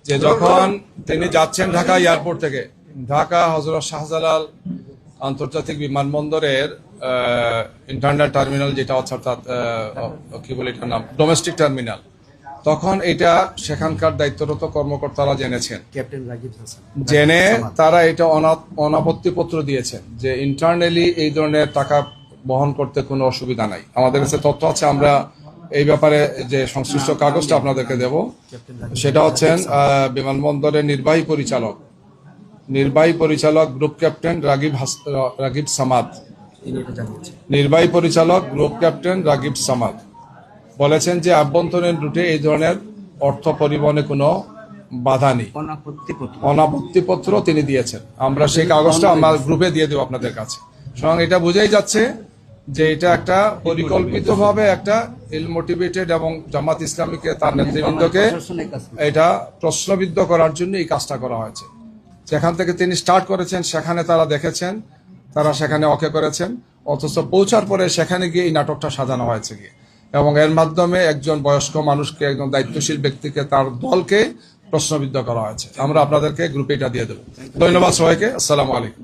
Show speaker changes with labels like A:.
A: যে যখন তিনি যাচ্ছেন ঢাকা এয়ারপোর্ট থেকে, ঢাকা হযরত শাহজালাল আন্তর্জাতিক বিমানবন্দরের ইন্টারনাল টার্মিনাল যেটা অর্থাৎ কি বলে এটার নাম ডোমেস্টিক টার্মিনাল, তখন এটা সেখানকার দায়িত্বরত কর্মকর্তারা জেনেছেন, জেনে তারা এটা অনাপত্তিপত্র দিয়েছেন যে ইন্টারনালি এই ধরনের টাকা বহন করতে কোনো অসুবিধা নাই। আমাদের কাছে তথ্য আছে, আমরা এই ব্যাপারে যে সংশ্লিষ্ট কাগজটা আপনাদেরকে দেব, সেটা হচ্ছেন বিমানবন্দরের নির্বাহী পরিচালক গ্রুপ ক্যাপ্টেন রাগিব সামাদ, নির্বাহী পরিচালক গ্রুপ ক্যাপ্টেন রাগিব সামাদ বলেছেন যে আভ্যন্তরীণ রুটে এই ধরনের অর্থ পরিবহনে কোনো বাধা নেই, অনাপত্তিপত্র তিনি দিয়েছেন। আমরা সেই কাগজটা আমরা গ্রুপে দিয়ে দেবো আপনাদের কাছে। সুতরাং এটা বোঝাই যাচ্ছে যে এটা একটা পরিকল্পিতভাবে একটা ইল মোটিভেটেড এবং জামাত ইসলামীকে তার নেতৃবৃন্দকে এটা প্রশ্নবিদ্ধ করার জন্য এই কাজটা করা হয়েছে। যেখান থেকে তিনি স্টার্ট করেছেন সেখানে তারা দেখেছেন, তারা সেখানে ওকে করেছেন, অথচ পৌঁছার পরে সেখানে গিয়ে এই নাটকটা সাজানো হয়েছে গিয়ে, এবং এর মাধ্যমে একজন বয়স্ক মানুষকে, একজন দায়িত্বশীল ব্যক্তিকে, তার দলকে প্রশ্নবিদ্ধ করা হয়েছে। আমরা আপনাদেরকে গ্রুপে এটা দিয়ে দেবো। ধন্যবাদ সবাইকে। আসসালামু আলাইকুম।